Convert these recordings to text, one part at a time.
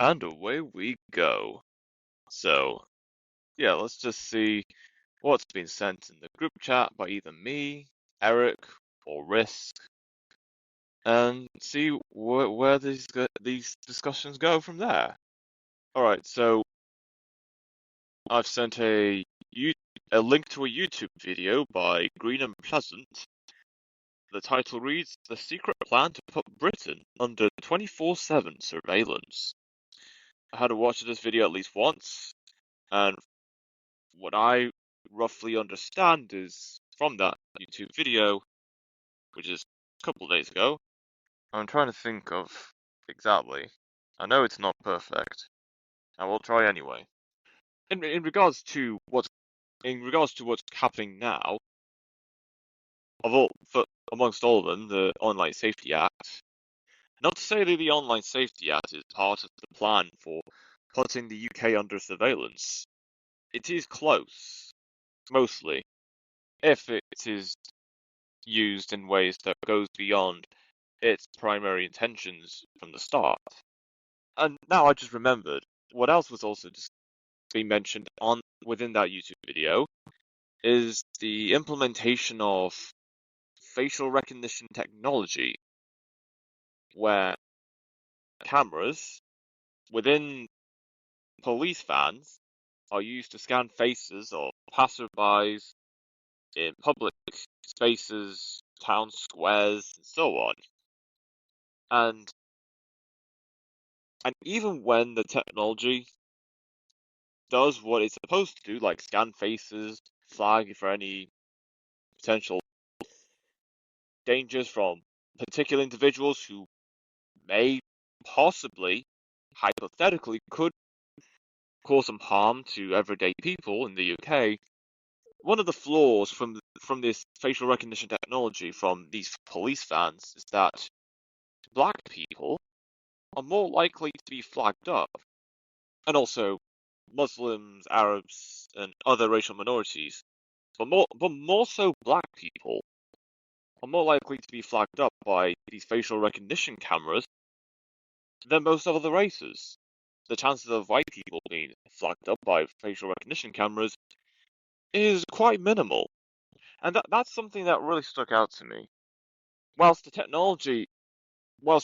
And away we go. So, yeah, let's just see what's been sent in the group chat by either me, Eric, or Risk, and see where these discussions go from there. All right, so I've sent a link to a YouTube video by Green and Pleasant. The title reads, "The Secret Plan to Put Britain Under 24/7 Surveillance." I had to watch this video at least once, and what I roughly understand is from that YouTube video, which is a couple of days ago. I'm trying to think of exactly. I know it's not perfect. I will try anyway. In regards to what's happening now, amongst all of them, the Online Safety Act. Not to say that the Online Safety Act is part of the plan for putting the UK under surveillance. It is close, mostly, if it is used in ways that goes beyond its primary intentions from the start. And now I just remembered what else was also just being mentioned within that YouTube video is the implementation of facial recognition technology, where cameras within police vans are used to scan faces of passerbys in public spaces, town squares, and so on. And even when the technology does what it's supposed to do, like scan faces, flag for any potential dangers from particular individuals who may possibly, hypothetically, could cause some harm to everyday people in the UK. One of the flaws from this facial recognition technology from these police vans is that black people are more likely to be flagged up, and also Muslims, Arabs, and other racial minorities, but more so black people are more likely to be flagged up by these facial recognition cameras than most other races. The chances of white people being flagged up by facial recognition cameras is quite minimal. And that's something that really stuck out to me. Whilst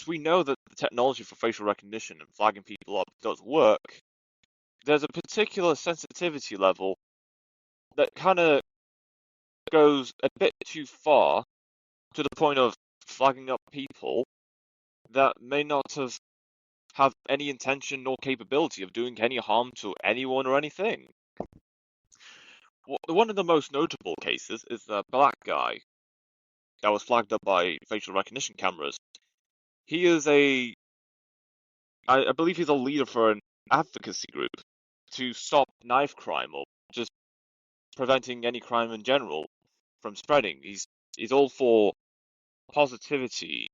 we know that the technology for facial recognition and flagging people up does work, there's a particular sensitivity level that kind of goes a bit too far to the point of flagging up people that may not have any intention nor capability of doing any harm to anyone or anything. One of the most notable cases is the black guy that was flagged up by facial recognition cameras. He is I believe he's a leader for an advocacy group to stop knife crime or just preventing any crime in general from spreading. He's all for positivity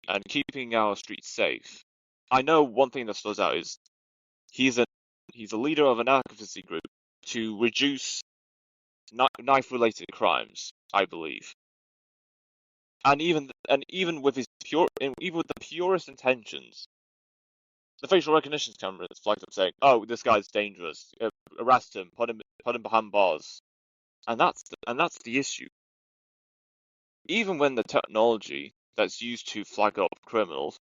and keeping our streets safe. I know one thing that stands out is he's a he's a leader of an advocacy group to reduce knife-related crimes, I believe. And even with even with the purest intentions, the facial recognition camera is flagged up saying, "Oh, this guy's dangerous. Arrest him. Put him behind bars." And that's the issue. Even when the technology that's used to flag up criminals,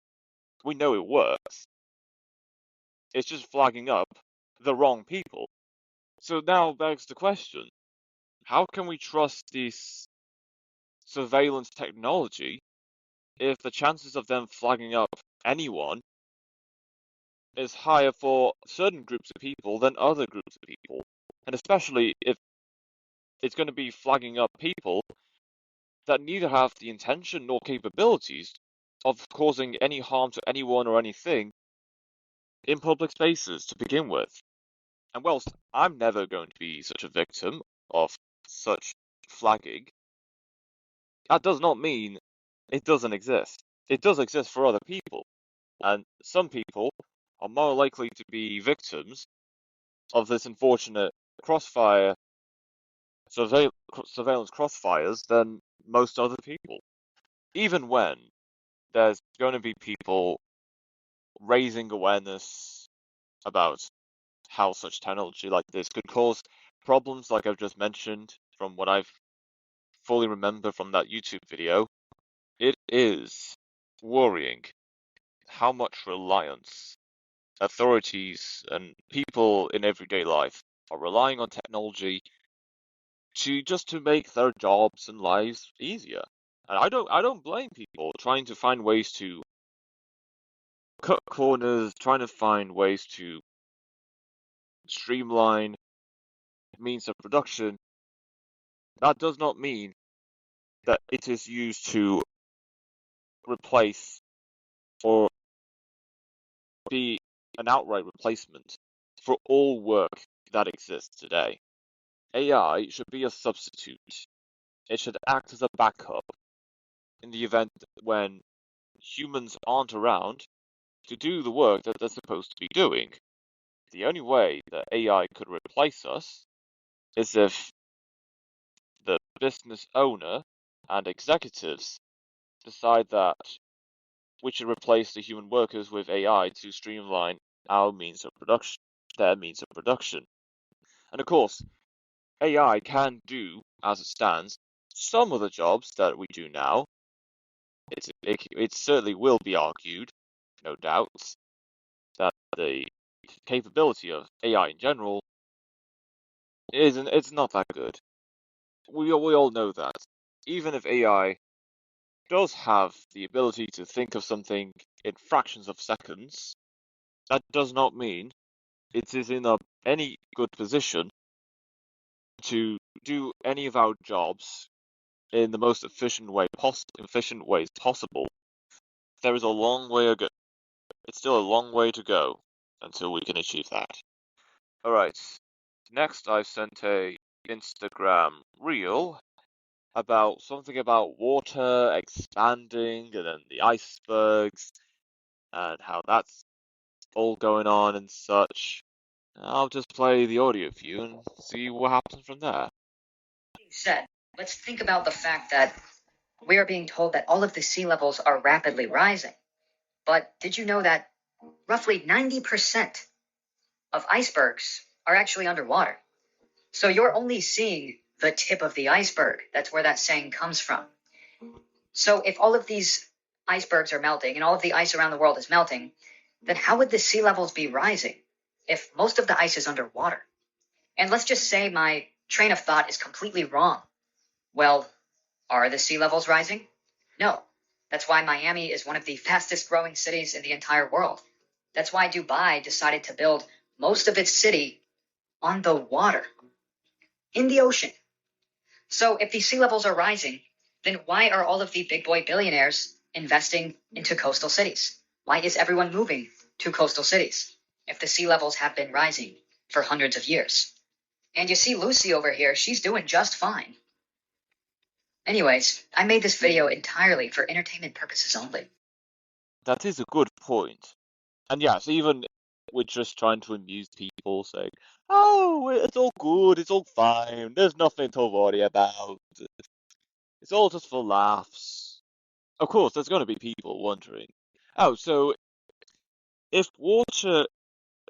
we know it works. It's just flagging up the wrong people. So now begs the question: how can we trust this surveillance technology if the chances of them flagging up anyone is higher for certain groups of people than other groups of people? And especially if it's going to be flagging up people that neither have the intention nor capabilities of causing any harm to anyone or anything in public spaces to begin with. And whilst I'm never going to be such a victim of such flagging, that does not mean it doesn't exist. It does exist for other people, and some people are more likely to be victims of this unfortunate crossfire surveillance crossfires than most other people. Even when there's going to be people raising awareness about how such technology like this could cause problems like I've just mentioned from what I've fully remember from that YouTube video. It is worrying how much reliance authorities and people in everyday life are relying on technology to make their jobs and lives easier. And I don't blame people trying to find ways to cut corners, trying to find ways to streamline means of production. That does not mean that it is used to replace or be an outright replacement for all work that exists today. AI should be a substitute. It should act as a backup in the event when humans aren't around to do the work that they're supposed to be doing. The only way that AI could replace us is if the business owner and executives decide that we should replace the human workers with AI to streamline our means of production, their means of production. And of course, AI can do, as it stands, some of the jobs that we do now. It certainly will be argued, no doubt, that the capability of AI in general it's not that good. We all know that. Even if AI does have the ability to think of something in fractions of seconds, that does not mean it is in any good position to do any of our jobs in the most efficient ways possible. There is a long way to go. It's still a long way to go until we can achieve that. All right. Next, I sent a Instagram reel about something about water expanding and then the icebergs and how that's all going on and such. I'll just play the audio for you and see what happens from there. Said, let's think about the fact that we are being told that all of the sea levels are rapidly rising. But did you know that roughly 90% of icebergs are actually underwater? So you're only seeing the tip of the iceberg. That's where that saying comes from. So if all of these icebergs are melting and all of the ice around the world is melting, then how would the sea levels be rising if most of the ice is underwater? And let's just say my train of thought is completely wrong. Well, are the sea levels rising? No. That's why Miami is one of the fastest growing cities in the entire world. That's why Dubai decided to build most of its city on the water, in the ocean. So if the sea levels are rising, then why are all of the big boy billionaires investing into coastal cities? Why is everyone moving to coastal cities if the sea levels have been rising for hundreds of years? And you see Lucy over here, she's doing just fine. Anyways, I made this video entirely for entertainment purposes only. That is a good point. And yes, even we're just trying to amuse people, saying, "Oh, it's all good, it's all fine, there's nothing to worry about. It's all just for laughs." Of course, there's going to be people wondering, "Oh, so if water,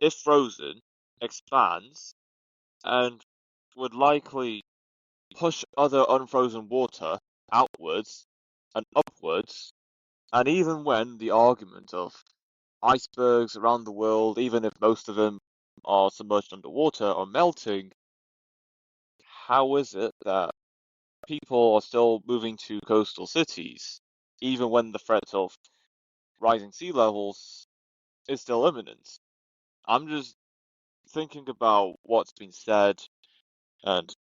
if frozen, expands and would likely push other unfrozen water outwards and upwards, and even when the argument of icebergs around the world, even if most of them are submerged underwater or melting, how is it that people are still moving to coastal cities, even when the threat of rising sea levels is still imminent?" I'm just thinking about what's been said and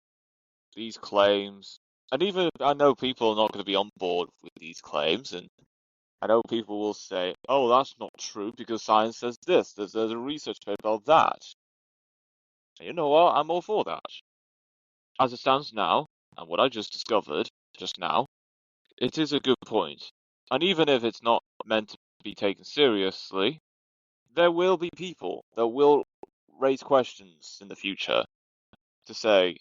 these claims, and even I know people are not going to be on board with these claims, and I know people will say, "Oh, that's not true because science says this. There's a research paper about that." And you know what? I'm all for that. As it stands now, and what I just discovered just now, it is a good point. And even if it's not meant to be taken seriously, there will be people that will raise questions in the future to say,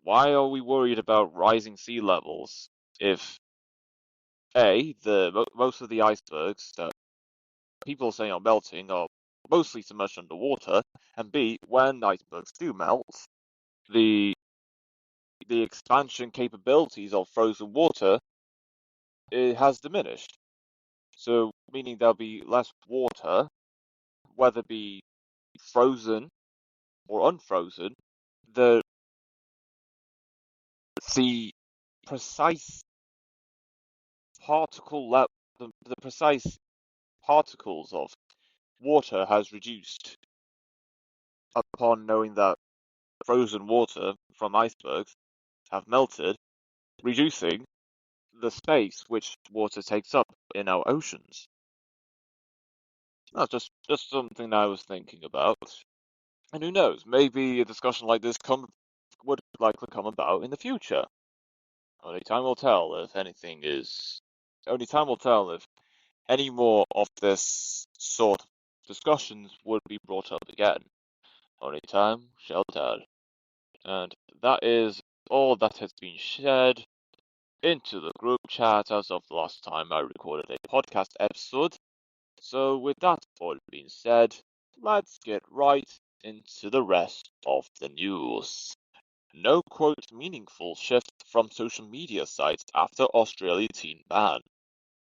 why are we worried about rising sea levels if A, most of the icebergs that people say are melting are mostly submerged underwater, and B, when icebergs do melt, the expansion capabilities of frozen water has diminished. So, meaning there'll be less water, whether it be frozen or unfrozen. The precise the precise particles of water has reduced upon knowing that frozen water from icebergs have melted, reducing the space which water takes up in our oceans. That's just something I was thinking about. And who knows, maybe a discussion like this would likely come about in the future. Only time will tell if anything is. Only time will tell if any more of this sort of discussions would be brought up again. Only time shall tell. And that is all that has been shared into the group chat as of the last time I recorded a podcast episode. So with that all being said, let's get right into the rest of the news. No quote meaningful shift from social media sites after Australia teen ban.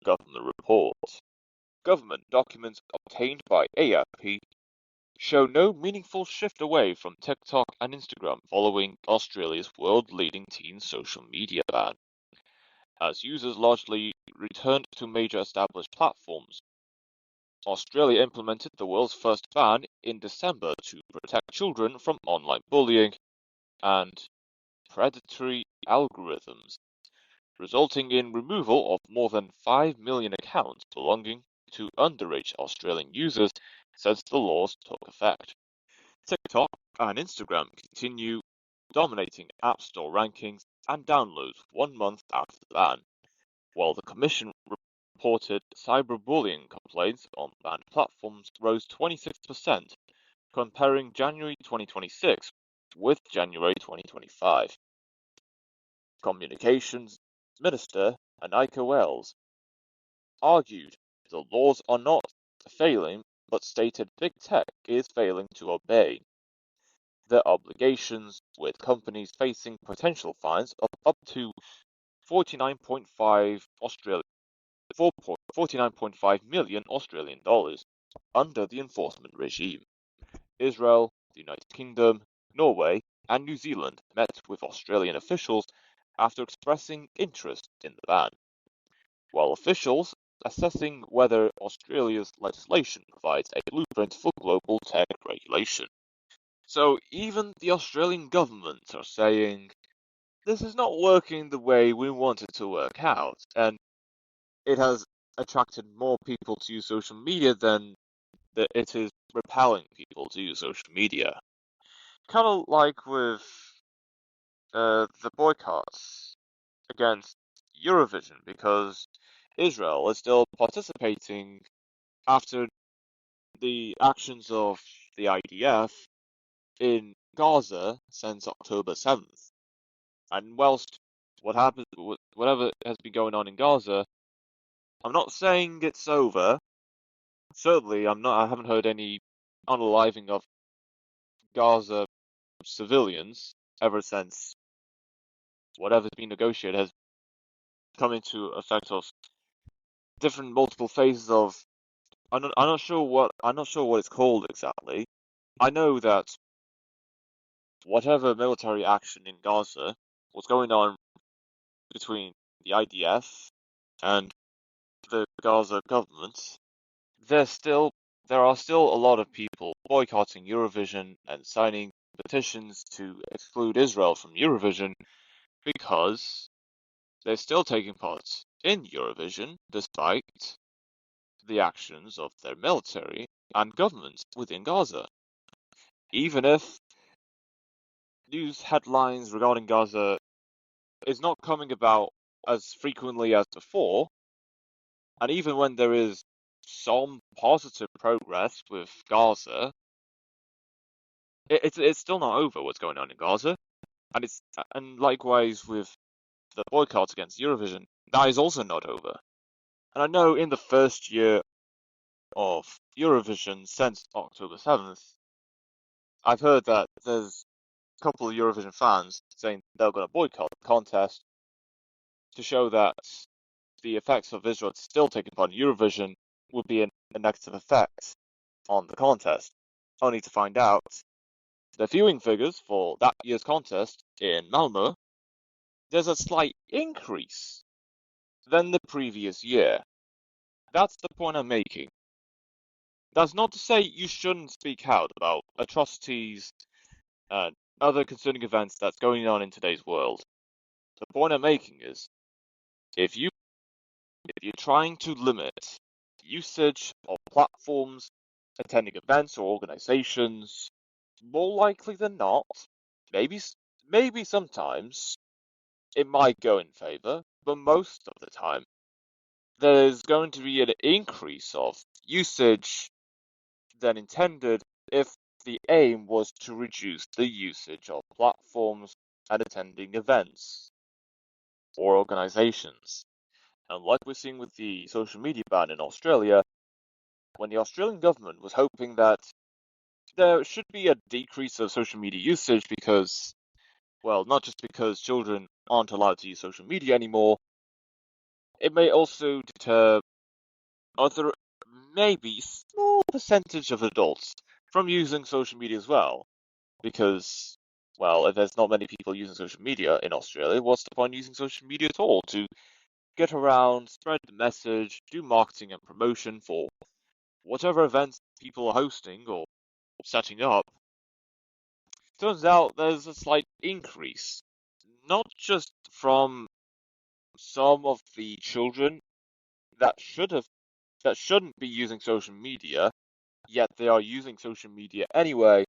Government report. Government documents obtained by AFP show no meaningful shift away from TikTok and Instagram following Australia's world-leading teen social media ban, as users largely returned to major established platforms. Australia implemented the world's first ban in December to protect children from online bullying and predatory algorithms, resulting in removal of more than 5 million accounts belonging to underage Australian users since the laws took effect. TikTok and Instagram continue dominating App Store rankings and downloads 1 month after the ban, while the Commission reported cyberbullying complaints on banned platforms rose 26%, comparing January 2026 with January 2025. Communications Minister Anika Wells argued the laws are not failing, but stated big tech is failing to obey their obligations, with companies facing potential fines of up to 49.5 million Australian dollars under the enforcement regime. Israel, the United Kingdom, Norway, and New Zealand met with Australian officials after expressing interest in the ban, while officials assessing whether Australia's legislation provides a blueprint for global tech regulation. So even the Australian government are saying, this is not working the way we want it to work out, and it has attracted more people to use social media than it is repelling people to use social media. Kind of like with the boycotts against Eurovision, because Israel is still participating after the actions of the IDF in Gaza since October 7th. And whilst whatever has been going on in Gaza, I'm not saying it's over. Certainly, I haven't heard any unaliving of Gaza civilians ever since whatever's been negotiated has come into effect of different multiple phases of. I'm not sure what it's called exactly. I know that whatever military action in Gaza was going on between the IDF and the Gaza government, there are still a lot of people boycotting Eurovision and signing petitions to exclude Israel from Eurovision because they're still taking part in Eurovision despite the actions of their military and governments within Gaza. Even if news headlines regarding Gaza is not coming about as frequently as before, and even when there is some positive progress with Gaza, it's still not over what's going on in Gaza, and likewise with the boycotts against Eurovision, that is also not over. And I know in the first year of Eurovision since October 7th, I've heard that there's a couple of Eurovision fans saying they're going to boycott the contest to show that the effects of Israel still taking part in Eurovision would be a negative effect on the contest. Only to find out the viewing figures for that year's contest in Malmö, there's a slight increase than the previous year. That's the point I'm making. That's not to say you shouldn't speak out about atrocities and other concerning events that's going on in today's world. The point I'm making is, if you're trying to limit usage of platforms, attending events or organizations, more likely than not, maybe sometimes it might go in favor, but most of the time there's going to be an increase of usage than intended if the aim was to reduce the usage of platforms and attending events or organizations. And like we're seeing with the social media ban in Australia, when the Australian government was hoping that there should be a decrease of social media usage because, well, not just because children aren't allowed to use social media anymore, it may also deter other, maybe small percentage of adults from using social media as well. Because, well, if there's not many people using social media in Australia, what's the point using social media at all? To get around, spread the message, do marketing and promotion for whatever events people are hosting or setting up. Turns out there's a slight increase, not just from some of the children that shouldn't be using social media, yet they are using social media anyway.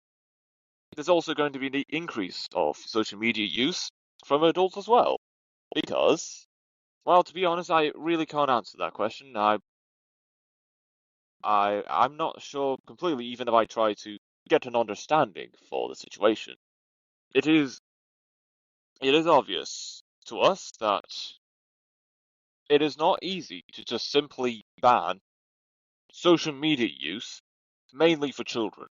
There's also going to be an increase of social media use from adults as well. Because, well, to be honest, I really can't answer that question. I'm not sure completely, even if I try to get an understanding for the situation. It is obvious to us that it is not easy to just simply ban social media use, mainly for children.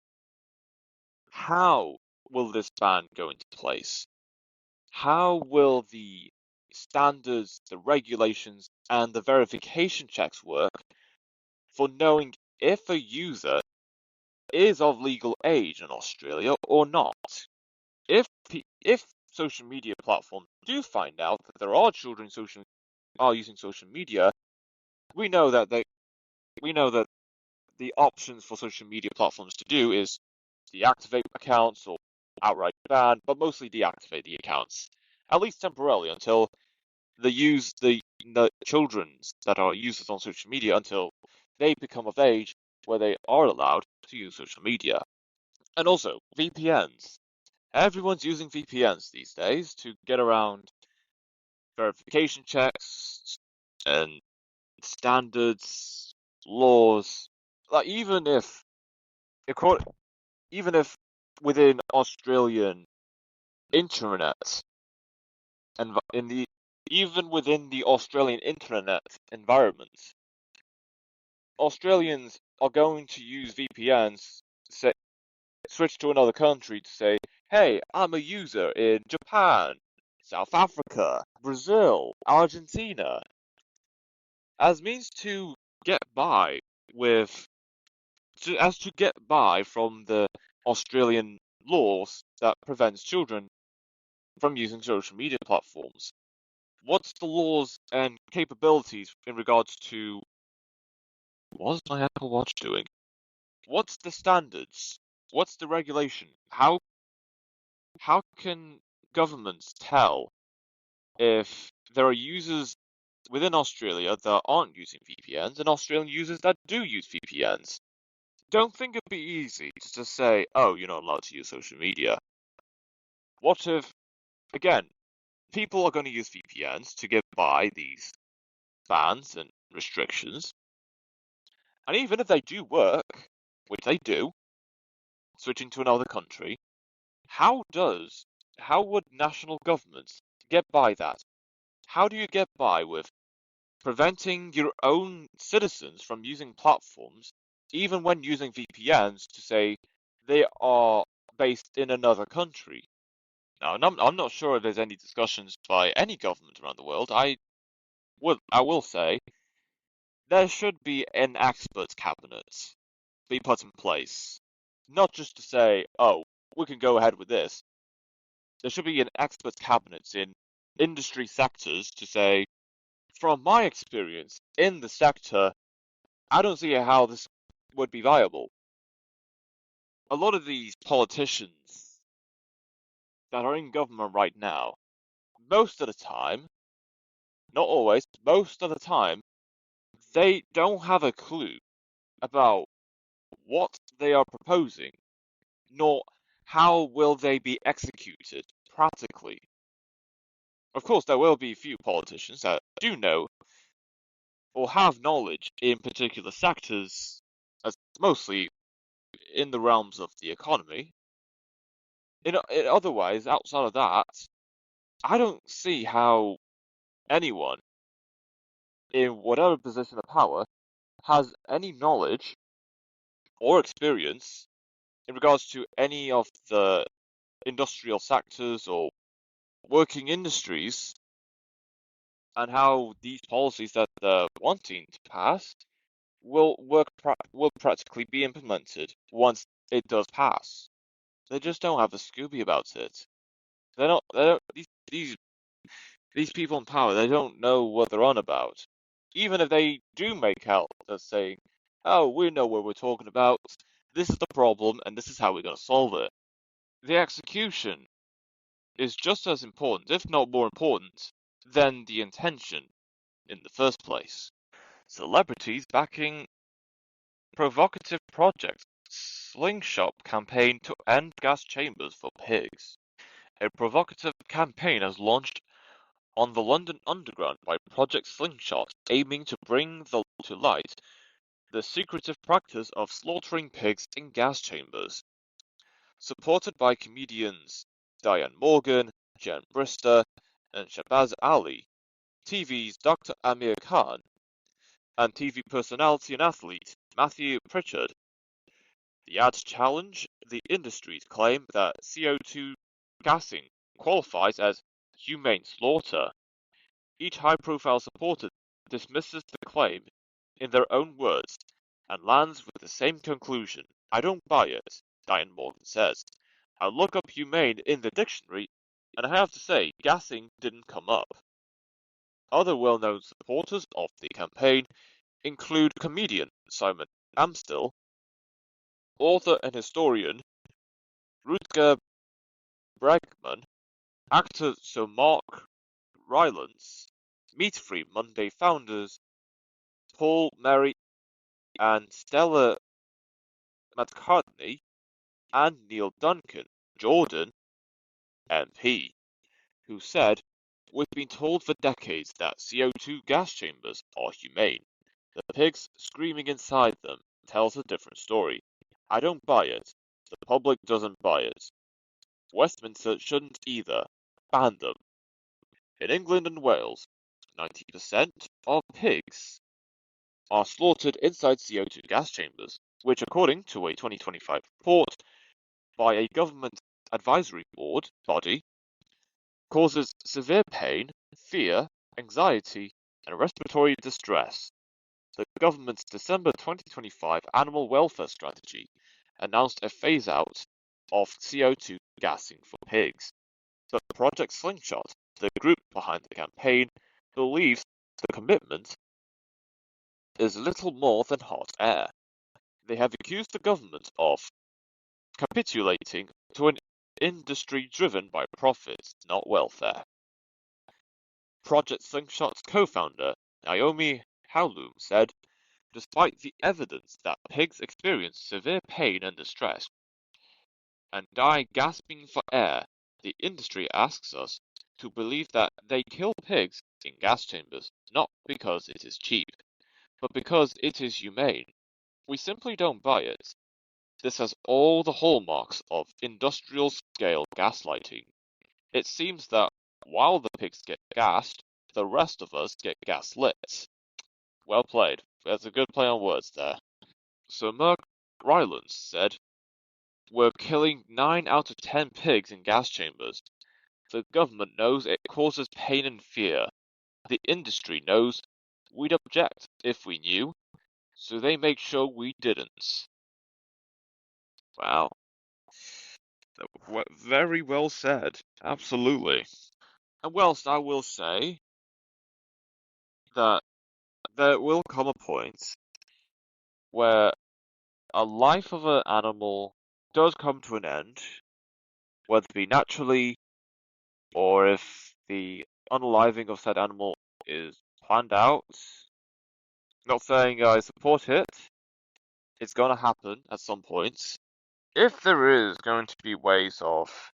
How will this ban go into place? How will the standards, the regulations, and the verification checks work for knowing if a user is of legal age in Australia or not? If social media platforms do find out that there are children are using social media, we know that the options for social media platforms to do is deactivate accounts or outright ban, but mostly deactivate the accounts, at least temporarily, until the children that are users on social media until they become of age where they are allowed to use social media. And also VPNs. Everyone's using VPNs these days to get around verification checks and standards, laws. Like even if within Australian internet and even within the Australian internet environment, Australians are going to use VPNs, switch to another country to say, hey, I'm a user in Japan, South Africa, Brazil, Argentina, as means to get by with, to get by from the Australian laws that prevents children from using social media platforms. What's the laws and capabilities in regards to what's my Apple Watch doing? What's the standards? What's the regulation? How can governments tell if there are users within Australia that aren't using VPNs and Australian users that do use VPNs? Don't think it'd be easy to just say, oh, you're not allowed to use social media. What if, again, people are going to use VPNs to get by these bans and restrictions, and even if they do work, which they do, switching to another country, how would national governments get by that? How do you get by with preventing your own citizens from using platforms even when using VPNs to say they are based in another country. Now, I'm not sure if there's any discussions by any government around the world. I will say there should be an experts cabinet be put in place, not just to say, oh, we can go ahead with this. There should be an experts cabinet in industry sectors to say, from my experience in the sector, I don't see how this would be viable. A lot of these politicians that are in government right now, most of the time, not always, most of the time, they don't have a clue about what they are proposing, nor how will they be executed practically. Of course, there will be a few politicians that do know or have knowledge in particular sectors, as mostly in the realms of the economy. Otherwise, outside of that, I don't see how anyone in whatever position of power has any knowledge or experience in regards to any of the industrial sectors or working industries and how these policies that they're wanting to pass will practically be implemented once it does pass. They just don't have a Scooby about it. They don't these people in power, they don't know what they're on about. Even if they do make out as saying, oh, we know what we're talking about, this is the problem, and this is how we're going to solve it. The execution is just as important, if not more important, than the intention in the first place. Celebrities backing provocative project slingshot campaign to end gas chambers for pigs. A provocative campaign has launched on the London Underground by Project Slingshot, aiming to bring to light the secretive practice of slaughtering pigs in gas chambers. Supported by comedians Diane Morgan, Jen Brister, and Shabazz Ali, TV's Dr. Amir Khan, and TV personality and athlete Matthew Pritchard. The ads challenge the industry's claim that CO2 gassing qualifies as humane slaughter. Each high-profile supporter dismisses the claim in their own words and lands with the same conclusion. I don't buy it, Diane Morgan says. I look up humane in the dictionary, and I have to say, gassing didn't come up. Other well-known supporters of the campaign include comedian Simon Amstel, author and historian Rutger Bregman, actor Sir Mark Rylance, Meat Free Monday founders Paul Merry and Stella McCartney, and Neil Duncan, Jordan MP, who said, we've been told for decades that CO2 gas chambers are humane. The pigs screaming inside them tells a different story. I don't buy it. The public doesn't buy it. Westminster shouldn't either. Ban them. In England and Wales, 90% of pigs are slaughtered inside CO2 gas chambers, which according to a 2025 report by a government advisory board body, causes severe pain, fear, anxiety, and respiratory distress. The government's December 2025 animal welfare strategy announced a phase-out of CO2 gassing for pigs. But Project Slingshot, the group behind the campaign, believes the commitment is little more than hot air. They have accused the government of capitulating to an industry driven by profits, not welfare. Project Slingshot's co-founder, Naomi Howlum, said, despite the evidence that pigs experience severe pain and distress and die gasping for air, the industry asks us to believe that they kill pigs in gas chambers not because it is cheap, but because it is humane. We simply don't buy it. This has all the hallmarks of industrial-scale gaslighting. It seems that while the pigs get gassed, the rest of us get gaslit. Well played. That's a good play on words there. So Mark Rylance said, "We're killing 9 out of 10 pigs in gas chambers. The government knows it causes pain and fear. The industry knows we'd object if we knew, so they make sure we didn't." Wow. Very well said. Absolutely. And whilst I will say that there will come a point where a life of an animal does come to an end, whether it be naturally or if the unaliving of said animal is planned out. Not saying I support it, it's going to happen at some point. If there is going to be ways of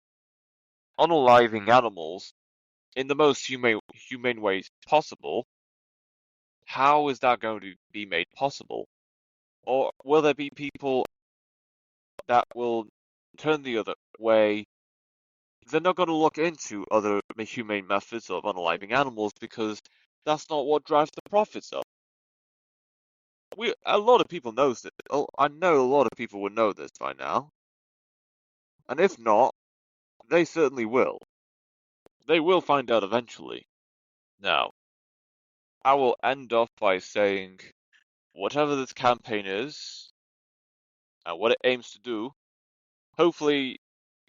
unaliving animals in the most humane ways possible, how is that going to be made possible? Or will there be people that will turn the other way? They're not going to look into other humane methods of unaliving animals because that's not what drives the profits up. A lot of people knows this. Oh, I know a lot of people would know this by now. And if not, they certainly will. They will find out eventually. Now, I will end off by saying, whatever this campaign is, and what it aims to do, hopefully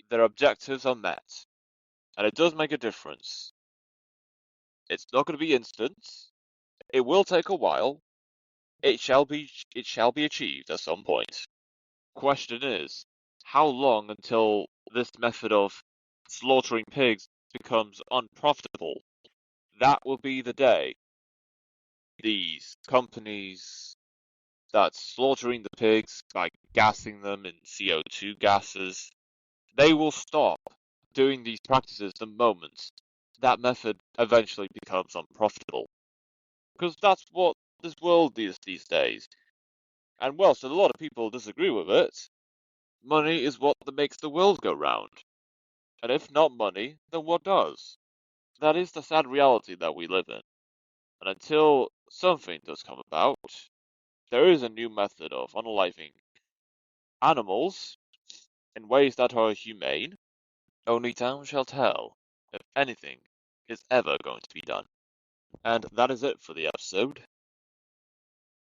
their objectives are met. And it does make a difference. It's not going to be instant. It will take a while. It shall be achieved at some point. Question is, how long until this method of slaughtering pigs becomes unprofitable? That will be the day these companies that's slaughtering the pigs by gassing them in CO2 gases, they will stop doing these practices the moment that method eventually becomes unprofitable. Because that's what this world is these days. And whilst a lot of people disagree with it, money is what makes the world go round. And if not money, then what does? That is the sad reality that we live in. And until something does come about, there is a new method of unaliving animals in ways that are humane. Only time shall tell if anything is ever going to be done. And that is it for the episode.